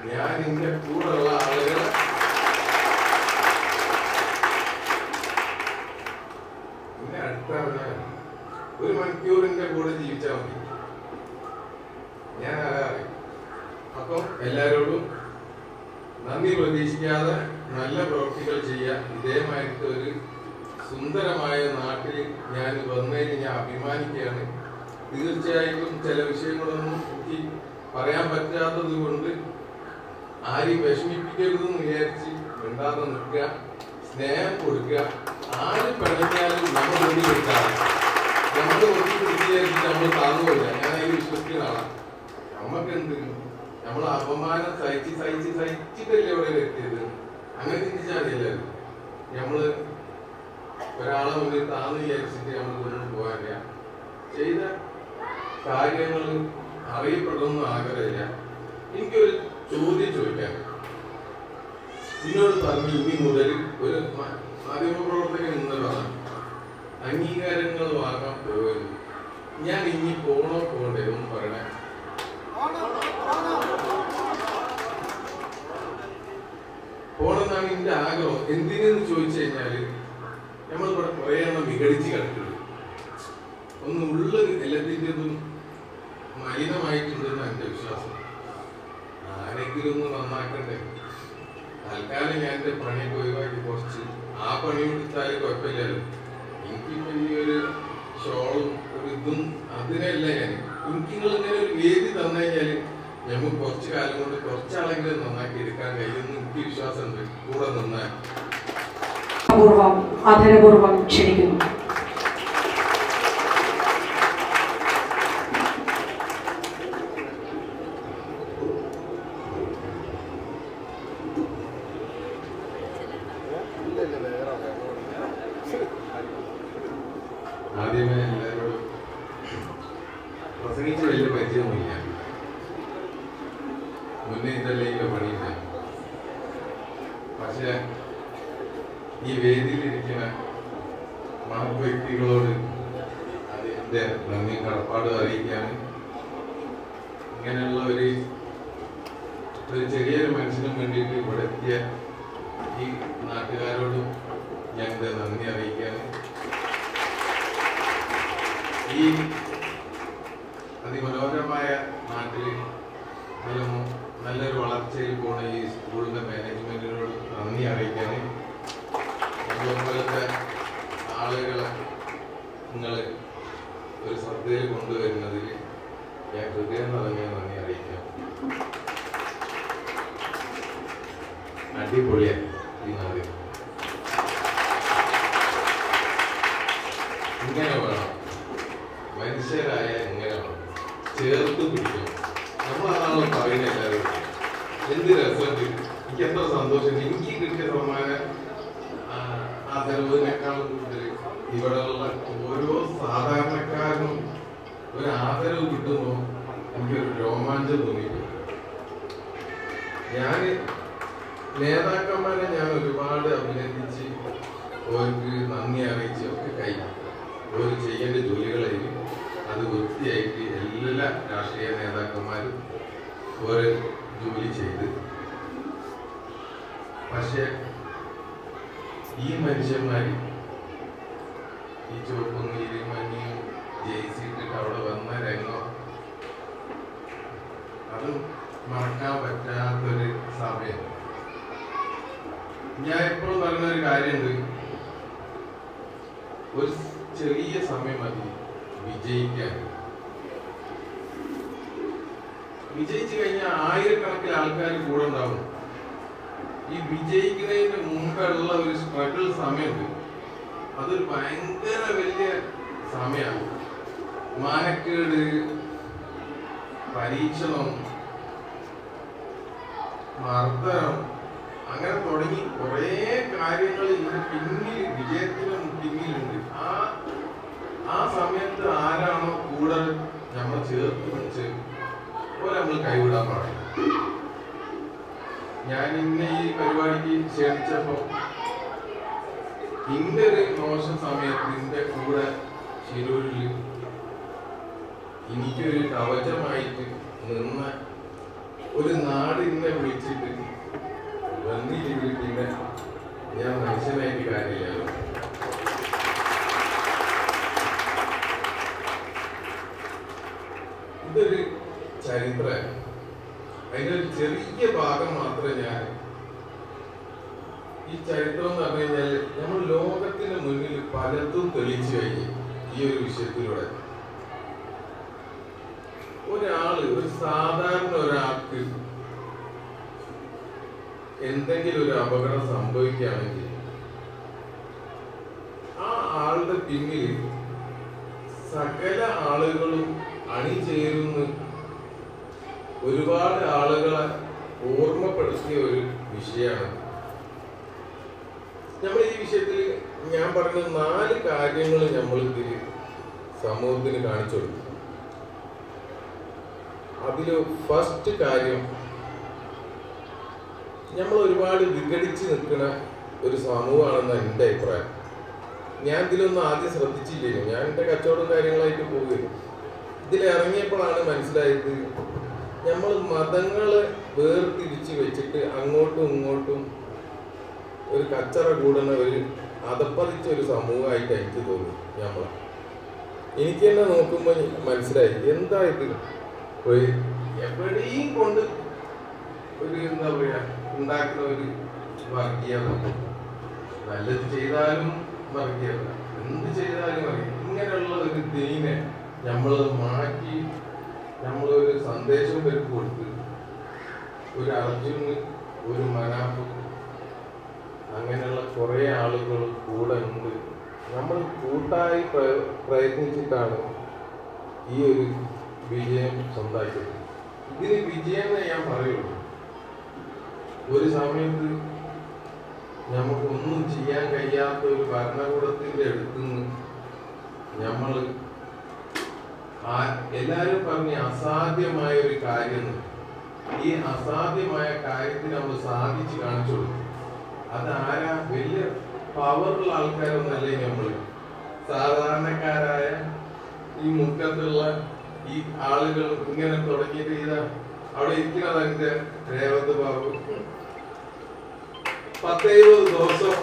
ഞാൻ എന്റെ കൂടെയുള്ള ആളുകളെ എന്നെ അടുത്തറിഞ്ഞാൽ 1 മണിക്കൂറിന്റെ കൂടെ ജീവിച്ചാൽ മതി, ഞാൻ അറിയാം. അപ്പം എല്ലാവരോടും നന്ദി പ്രതീക്ഷിക്കാതെ നല്ല പ്രവൃത്തികൾ ചെയ്യാൻ, ഇതേമായിട്ട് ഒരു സുന്ദരമായ നാട്ടിൽ ഞാൻ വന്നതിന് ഞാൻ അഭിമാനിക്കുകയാണ്. തീർച്ചയായിട്ടും ചില വിഷയങ്ങളൊന്നും എനിക്ക് പറയാൻ പറ്റാത്തത് കൊണ്ട് ആരെയും വിഷമിപ്പിക്കരുതെന്ന് വിചാരിച്ച് മിണ്ടാതെ നിൽക്കുക, സ്നേഹം കൊടുക്കുക. ആര് പിണങ്ങിയാലും നമ്മൾ ഒന്നി കൊടുക്കാറ്, നമ്മൾ ഒന്നി വിചാരിച്ചിട്ട് നമ്മൾ താങ്ങുമില്ല. ഞാൻ അതിൽ വിശ്വസിക്കുന്ന ആളാണ്. നമുക്കെന്ത്, നമ്മൾ അപമാനം സഹിച്ചിട്ടല്ലേ ഇവിടെ എത്തിയത്. അങ്ങനെ ചിന്തിച്ചാൽ മതിയല്ലായിരുന്നു. നമ്മള് ഒരാളെ മുന്നിൽ താന്ന് വിചാരിച്ചിട്ട് നമ്മൾക്കൊന്നും പോകാനില്ല. ചെയ്ത കാര്യങ്ങൾ അറിയപ്പെടുന്ന ആഗ്രഹമില്ല. എനിക്കൊരു ചോദ്യം ചോദിക്കാൻ, എന്നോട് പറഞ്ഞു ഇനി മുതൽ ഒരു മാധ്യമപ്രവർത്തകൻ എന്ന് പറഞ്ഞു അംഗീകാരങ്ങൾ വാങ്ങാൻ പോകരുത്. ഞാൻ ഇനി പോകണ്ടേ ഒന്നും പറയണേ. പോണെന്നാണ് എന്റെ ആഗ്രഹം. എന്തിനെന്ന് ചോദിച്ചു കഴിഞ്ഞാല് നമ്മളിവിടെ കുറെ എണ്ണം വിഘടിച്ച് കിടക്കുന്നത്, ഒന്ന് ഉള്ളത് എല്ലാത്തിൻ്റെതും മലിനമായിട്ടുണ്ടെന്ന് എന്റെ വിശ്വാസം. ആരെങ്കിലും ഒന്ന് നന്നാക്കണ്ടേ. തൽക്കാലം ഞാൻ എന്റെ പണിയൊക്കെ ഒഴിവാക്കി കുറച്ച് ആ പണി എടുത്താലും കുഴപ്പമില്ലല്ലോ. എനിക്കിപ്പോ ഈ ഒരു ഷോളും ഒരു ഇതും അതിനല്ല ഞാൻ. എനിക്ക് നിങ്ങൾ ഇങ്ങനെ ഒരു വേദി തന്നു കഴിഞ്ഞാല് നമുക്ക് കുറച്ചു കാലം കൊണ്ട് കുറച്ചാളെങ്കിലും നന്നാക്കി എടുക്കാൻ കഴിയുമെന്ന് എനിക്ക് വിശ്വാസമുണ്ട്. കൂടെ നന്നായി ആദരപൂർവ്വം ക്ഷണിക്കുന്നു. ആദ്യമേ എല്ലാവരോടും പ്രസംഗിച്ച് വലിയ പരിചയമൊന്നുമില്ല. മുന്നേ ഇതല്ലെങ്കിൽ പണിയില്ല. പക്ഷെ ഈ വേദിയിലിരിക്കുന്ന മഹത് വ്യക്തികളോട് അതിൻ്റെ നന്ദി കടപ്പാട് അറിയിക്കാൻ, ഇങ്ങനെയുള്ള ഒരു ചെറിയൊരു മനുഷ്യനും വേണ്ടിയിട്ട് ഇവിടെ എത്തിയ ഈ നാട്ടുകാരോടും ഞങ്ങളുടെ നന്ദി അറിയിക്കാൻ, ഈ അതിമനോഹരമായ നാട്ടിൽ നല്ലൊരു വളർച്ചയിൽ പോണ ഈ സ്കൂളിന്റെ മാനേജ്മെന്റിനോട് നന്ദി അറിയിക്കാൻ, നമ്മളെ ആളുകളെ നിങ്ങൾ ഒരു ശ്രദ്ധയിൽ കൊണ്ടുവരുന്നതിൽ ഞാൻ ഹൃദയം നിറഞ്ഞ നന്ദി അറിയിക്കാം. അടിപൊളിയാണ് ഈ നാട്. ഇങ്ങനെ വേണം മനുഷ്യരായ, ഇങ്ങനെ വേണം ചേർത്ത് പിടിക്കണം. നമ്മളതാണല്ലോ പറയുന്നത് എല്ലാവരും. എന്ത് രസമുണ്ട്, എനിക്ക് എത്ര സന്തോഷം. എനിക്ക് കിട്ടിയ സമ്മാന ആദരവിനേക്കാളും കൂടുതൽ ഇവിടെയുള്ള ഓരോ സാധാരണക്കാരനും ഒരു ആദരവ് കിട്ടുമ്പോൾ എനിക്കൊരു രോമാഞ്ചം തോന്നിയിട്ടുണ്ട്. ഞാൻ നേതാക്കന്മാരെ ഞാൻ ഒരുപാട് അഭിനന്ദിച്ച് അവർക്ക് നന്ദി അറിയിച്ച് ഒക്കെ കഴിഞ്ഞു. അവർ ചെയ്യേണ്ട ജോലികളായി അത് വൃത്തിയായിട്ട് എല്ലാ രാഷ്ട്രീയ നേതാക്കന്മാരും ഓരോ ജോലി ചെയ്ത്. പക്ഷെ ഈ മനുഷ്യന്മാർ ഈ ചുവപ്പും നീലും മഞ്ഞയും ജയിച്ചിട്ടിട്ട് അവിടെ വന്ന രംഗം അത് മറക്കാൻ പറ്റാത്തൊരു സമയം. ഞാൻ എപ്പോഴും പറയുന്നൊരു കാര്യമുണ്ട്, ഒരു ചെറിയ സമയം മതി വിജയിക്കാൻ. വിജയിച്ചു കഴിഞ്ഞാൽ ആയിരക്കണക്കിന് ആൾക്കാർ കൂടെ ഉണ്ടാവും. ഈ വിജയിക്കുന്നതിന് മുമ്പുള്ള ഒരു സ്ട്രഗിൾ സമയമുണ്ട്, അതൊരു ഭയങ്കര വലിയ സമയമാണ്. മാനക്കേട്, പരീക്ഷണം, മർദ്ദനം, അങ്ങനെ തുടങ്ങി കുറേ കാര്യങ്ങൾ ഇതിന് പിന്നിൽ, വിജയത്തിന് പിന്നിലുണ്ട്. ആ സമയത്ത് ആരാണോ കൂടെ നമ്മൾ ചേർത്ത് പിടിച്ച് പോലെ നമ്മൾ കൈവിടാൻ പാടില്ല. ഞാൻ ഇന്ന് ഈ പരിപാടിക്ക് ക്ഷണിച്ചപ്പോ ഇന്റെ ഒരു മോശം സമയത്ത് ഇന്റെ കൂടെ ശിരൂരിൽ എനിക്കൊരു കവചമായിട്ട് നിന്ന ഒരു നാടിനെ വിളിച്ചിട്ട് വന്നില്ലെങ്കിൽ പിന്നെ ഞാൻ മനുഷ്യനായിട്ട് കാര്യമില്ലല്ലോ. ഇതൊരു ചരിത്രമാണ്. അതിൻ്റെ ഒരു ചെറിയ ഭാഗം മാത്രമേ ഞാൻ ഈ ചരിത്രം എന്ന് പറഞ്ഞു കഴിഞ്ഞാൽ നമ്മൾ ലോകത്തിന് മുന്നിൽ പലതും തെളിയിച്ചു കഴിഞ്ഞു ഈ ഒരു വിഷയത്തിലൂടെ. ഒരു സാധാരണ ഒരാൾക്ക് എന്തെങ്കിലും ഒരു അപകടം സംഭവിക്കുകയാണെങ്കിൽ ആ ആളുടെ പിന്നിൽ സകല ആളുകളും അണിചേരുന്ന ഒരുപാട് ആളുകളെ ഓർമ്മപ്പെടുത്തിയ ഒരു വിഷയമാണ്. നമ്മൾ ഈ വിഷയത്തിൽ ഞാൻ പറഞ്ഞ 4 കാര്യങ്ങൾ നമ്മൾ ഇതിൽ സമൂഹത്തിന് കാണിച്ചു കൊടുക്കും. അതില് ഫസ്റ്റ് കാര്യം, നമ്മൾ ഒരുപാട് വിഘടിച്ച് നിൽക്കുന്ന ഒരു സമൂഹമാണെന്ന് എൻ്റെ അഭിപ്രായം. ഞാൻ ഇതിലൊന്നും ആദ്യം ശ്രദ്ധിച്ചില്ലേനു. ഞാൻ എൻ്റെ കച്ചവടം കാര്യങ്ങളായിട്ട് പോവുകയും ഇതിലിറങ്ങിയപ്പോഴാണ് മനസ്സിലായത് നമ്മൾ മതങ്ങളെ വേർതിരിച്ച് വെച്ചിട്ട് അങ്ങോട്ടും ഇങ്ങോട്ടും ഒരു കച്ചറ കൂടുന്ന ഒരു അതപ്പതിച്ച ഒരു സമൂഹമായിട്ട് എനിക്ക് തോന്നി. എനിക്ക് തന്നെ നോക്കുമ്പോൾ മനസ്സിലായി എന്താ ഇത് എവിടെയും കൊണ്ട് ഒരു എന്താ പറയാ ഉണ്ടാക്കുന്ന ഒരു വർഗീയത. നല്ലത് ചെയ്താലും വർഗീയത, എന്ത് ചെയ്താലും വർഗീയത. ഇങ്ങനെയുള്ള ഒരു ദീനെ നമ്മൾ മാറ്റി നമ്മളൊരു സന്ദേശം പേർക്ക് കൊടുത്ത് ഒരു അർജുന് ഒരു മനാഫ് അങ്ങനെയുള്ള കുറേ ആളുകൾ കൂടെ ഉണ്ട്. നമ്മൾ കൂട്ടായി പ്രയത്നിച്ചിട്ടാണ് ഈ ഒരു വിജയം സ്വന്തമാക്കിയത്. ഇതിന് വിജയം എന്നേ ഞാൻ പറയുള്ളൂ. ഒരു സമയത്ത് നമുക്കൊന്നും ചെയ്യാൻ കഴിയാത്ത ഒരു ഭരണകൂടത്തിന്റെ അടുത്തുനിന്ന് നമ്മൾ എല്ലാവരും പറഞ്ഞ അസാധ്യമായ ഒരു കാര്യം, ഈ അസാധ്യമായ കാര്യത്തിന് നമ്മൾ സാധിച്ചു കാണിച്ചു കൊടുക്കും. അതാരാ? വലിയ പവറുള്ള ആൾക്കാരൊന്നല്ലേ നമ്മൾ, സാധാരണക്കാരായ ഈ മുക്കത്തുള്ള ഈ ആളുകൾ ഇങ്ങനെ തുടങ്ങിയിട്ട് ചെയ്ത അവിടെ ഇരിക്കുന്നത് എന്റെ രേവത് ബാബു 10-70 ദിവസം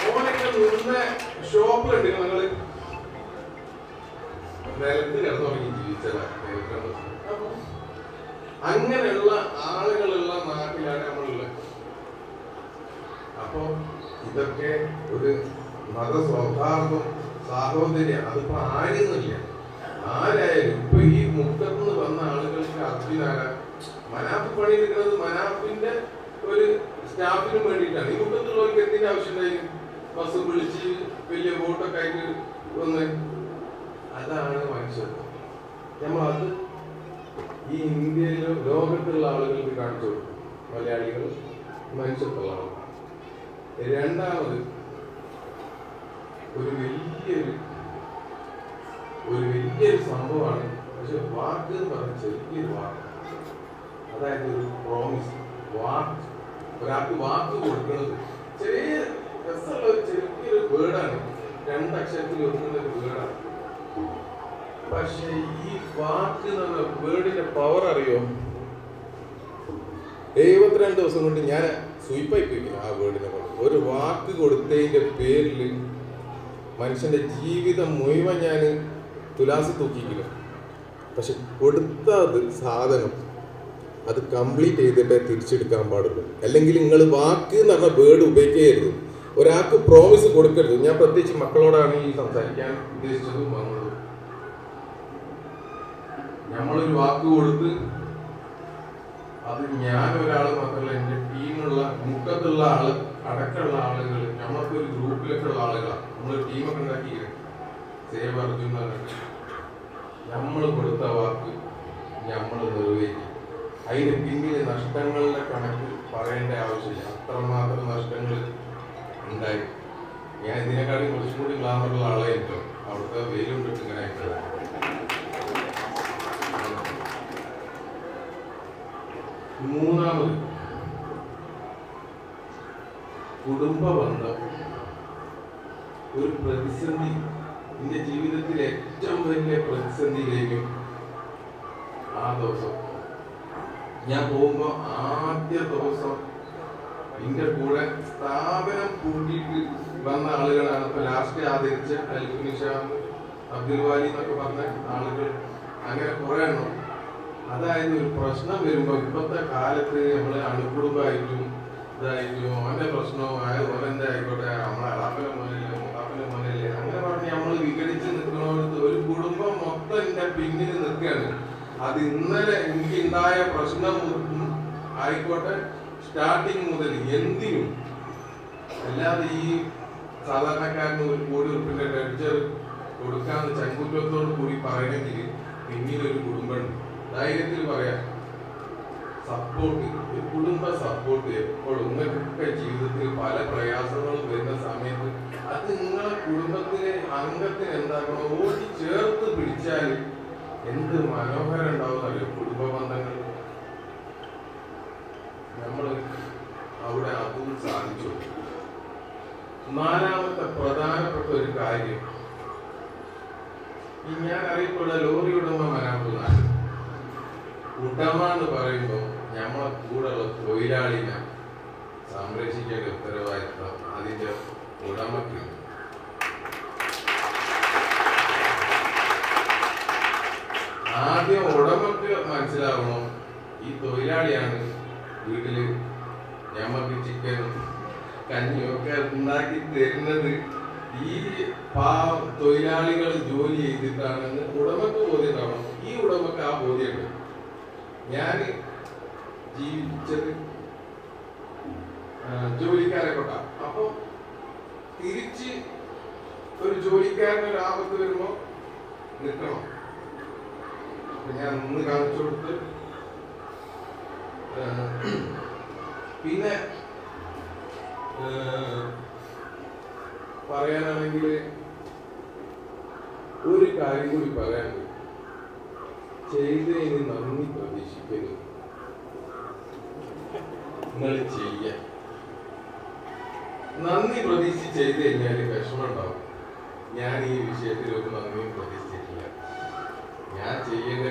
ഓനൊക്കെ നിന്ന് ഷോപ്പ് കണ്ടു. നിങ്ങള് നിലത്ത് കിടന്നുറങ്ങി ജീവിച്ചതാ. അങ്ങനെയുള്ള ആളുകളുള്ള നാട്ടിലാണ് നമ്മളുള്ളത്. അപ്പൊ ഇതൊക്കെ ഒരു മതസൗഹാർദ്ദം, സാഹോദര്യം, അതിപ്പോ ആരെന്നില്ല, ആരായാലും ഇപ്പൊ ഈ മുക്കത്തുനിന്ന് വന്ന ആളുകൾക്ക് അർജുനാരാ മനാഫ് പണി എടുക്കുന്നത് മനാഫിന്റെ ഒരു സ്റ്റാഫിനും വേണ്ടിയിട്ടാണ്. ഈ മുക്കത്തുള്ളവർക്ക് എന്തിന്റെ ആവശ്യമുണ്ടായി? ബസ് വിളിച്ച് വലിയ ബോട്ടൊക്കെ ആയിട്ട് വന്ന്. അതാണ് മനുഷ്യത്വം. നമ്മളത് ഈ ഇന്ത്യയിലും ലോകത്തുള്ള ആളുകൾക്ക് കാണിച്ചു കൊടുക്കും. മലയാളികൾ മനുഷ്യത്തുള്ള ആളുകൾ. രണ്ടാമത് ഒരു വലിയൊരു സംഭവമാണ്. പക്ഷെ വാക്ക് എന്ന് പറഞ്ഞ ചെറിയൊരു വാക്ക്, അതായത് ഒരു പ്രോമിസ്. ഒരാൾക്ക് വാക്ക് കൊടുക്കുന്നത് ചെറിയ രസമുള്ള ഒരു ചെറിയൊരു വേർഡാണ്. 2 അക്ഷരത്തിൽ ഒതുങ്ങുന്ന ഒരു വേർഡാണ്. പക്ഷെ ഈ വാക്ക് എന്ന് പറഞ്ഞ വേർഡിന്റെ പവർ അറിയോ? 72 ദിവസം കൊണ്ട് ഞാൻ സ്വീപ്പായി പോയിക്കുന്നു ആ വേർഡിനെ കൊണ്ട്. ഒരു വാക്ക് കൊടുത്തതിന്റെ പേരിൽ മനുഷ്യന്റെ ജീവിതം മുഴുവൻ ഞാൻ തുലാസി തൂക്കിക്കുന്നു. പക്ഷെ കൊടുത്ത സാധനം അത് കംപ്ലീറ്റ് ചെയ്തിട്ടേ തിരിച്ചെടുക്കാൻ പാടുള്ളൂ. അല്ലെങ്കിൽ നിങ്ങൾ വാക്ക് എന്ന് പറഞ്ഞ വേർഡ് ഉപയോഗിക്കരുത്. ഒരാൾക്ക് പ്രോമിസ് കൊടുക്കരുത്. ഞാൻ പ്രത്യേകിച്ച് മക്കളോടാണ് ഈ സംസാരിക്കാൻ ഉദ്ദേശിച്ചതും വന്നതും. നമ്മളൊരു വാക്ക് കൊടുത്ത് അത് ഞാൻ ഒരാൾ മാത്രമല്ല, എൻ്റെ ടീമുള്ള മുക്കത്തുള്ള ആള് അടക്കമുള്ള ആളുകൾ, നമ്മളൊരു ഗ്രൂപ്പിലൊക്കെ ഉള്ള ആളുകളാണ്. നമ്മളൊരു ടീമൊക്കെ ഉണ്ടാക്കി സേവ് അർജുൻ നമ്മൾ കൊടുത്ത വാക്ക് നമ്മൾ നിറവേറ്റി. അതിന് പിന്നിൽ നഷ്ടങ്ങളുടെ കണക്ക് പറയേണ്ട ആവശ്യമില്ല. അത്രമാത്രം നഷ്ടങ്ങൾ ഉണ്ടായി. ഞാൻ ഇതിനെക്കാളും കുറച്ചും കൂടി ഗ്ലാമറുള്ള ആളായിട്ടോ. അവിടുത്തെ വെയിലും കിട്ടും ഇങ്ങനെ ആയിട്ടോ. മൂന്നാമത് കുടുംബ ബന്ധം. ഒരു പ്രതിസന്ധി, എന്റെ ജീവിതത്തിലെ ഏറ്റവും വലിയ പ്രതിസന്ധിയിലേക്കും ആ ദിവസം ഞാൻ പോകുമ്പോ ആദ്യ ദിവസം എന്റെ കൂടെ സ്ഥാപനം കൂട്ടിയിട്ട് വന്ന ആളുകളാണ് ഇപ്പൊ ലാസ്റ്റ് ആദരിച്ച നിഷാം അബ്ദുൽ വാലി എന്നൊക്കെ പറഞ്ഞ ആളുകൾ, അങ്ങനെ കുറെ എണ്ണം. അതായത് ഒരു പ്രശ്നം വരുമ്പോ ഇപ്പോഴത്തെ കാലത്ത് നമ്മള് അണുകുടുംബമായിട്ടും ഇതായിട്ടും അവന്റെ പ്രശ്നവും ഓരന്റെ ആയിക്കോട്ടെ, നമ്മളെ അളാപ്പന മോനില്ല മുത്താപ്പന മോനില്ലേ അങ്ങനെ പറഞ്ഞ് നമ്മൾ വിഘടിച്ച് നിൽക്കുന്നവർക്ക് ഒരു കുടുംബം മൊത്തം എന്റെ പിന്നിൽ നിൽക്കുകയാണ്. അത് ഇന്നലെ എനിക്ക് ഉണ്ടായ പ്രശ്നം ആയിക്കോട്ടെ സ്റ്റാർട്ടിങ് മുതൽ എന്തിനും, അല്ലാതെ ഈ സാധാരണക്കാരന് ഒരു കോടി ഉറുപ്പിന്റെ ലെഡ്ജർ കൊടുക്കാന്ന് ചങ്കുറ്റത്തോട് കൂടി പറയണമെങ്കിൽ പിന്നീടൊരു കുടുംബമുണ്ട്. ധൈര്യത്തിൽ പറയാം, സപ്പോർട്ട്, ഒരു കുടുംബ സപ്പോർട്ട് എപ്പോഴും നിങ്ങൾക്കൊക്കെ ജീവിതത്തിൽ പല പ്രയാസങ്ങളും വരുന്ന സമയത്ത് അത് നിങ്ങളെ കുടുംബത്തിലെ അംഗത്തിന് എന്താക്കണം ഓടി ചേർത്ത് പിടിച്ചാൽ എന്ത് മനോഹരം ഉണ്ടാവുന്നല്ലോ കുടുംബ ബന്ധങ്ങൾ. നമ്മൾ അവിടെ അതും സാധിച്ചു. നാലാമത്തെ പ്രധാനപ്പെട്ട ഒരു കാര്യം, ഈ ഞാൻ അറിയപ്പെടുന്ന ലോറി ഉടമ മനാപ്പുന്നാണ്. ഉടമ എന്ന് പറയുമ്പോൾ നമ്മളെ കൂടെയുള്ള തൊഴിലാളിനെ സംരക്ഷിക്കേണ്ട ഉത്തരവാദിത്വം അതിന്റെ ഉടമയ്ക്ക്. ആദ്യം ഉടമക്ക് മനസ്സിലാവണം ഈ തൊഴിലാളിയാണ് വീട്ടില് ഞമ്മക്ക് ചിക്കനും കഞ്ഞിയൊക്കെ ഉണ്ടാക്കി തരുന്നത് ഈ തൊഴിലാളികൾ ജോലി ചെയ്തിട്ടാണെന്ന് ഉടമക്ക് ബോധ്യമാവണം. ഈ ഉടമക്ക് ആ ബോധ്യമുണ്ട്. ഞാൻ ജീവിച്ചത് ജോലിക്കാരെ കൊണ്ടാ. അപ്പൊ തിരിച്ച് ഒരു ജോലിക്കാരന് ഒരു ആപത്ത് വരുമ്പോ നിൽക്കണം. ഞാൻ ഒന്ന് കാണിച്ചു കൊടുത്ത് പിന്നെ പറയാനാണെങ്കിൽ ഒരു കാര്യം കൂടി പറയാനുണ്ട്. ചെയ്തതിന് നന്ദി പ്രതീക്ഷിക്കരുത്. നിങ്ങൾ ചെയ്യ നന്ദി പ്രതീക്ഷിച്ച് ചെയ്ത് കഴിഞ്ഞാൽ വിഷമം ഉണ്ടാവും. ഞാൻ ഈ വിഷയത്തിൽ ഒരു നന്ദിയും പ്രതീക്ഷിച്ചിട്ടില്ല. ഞാൻ ചെയ്യുന്ന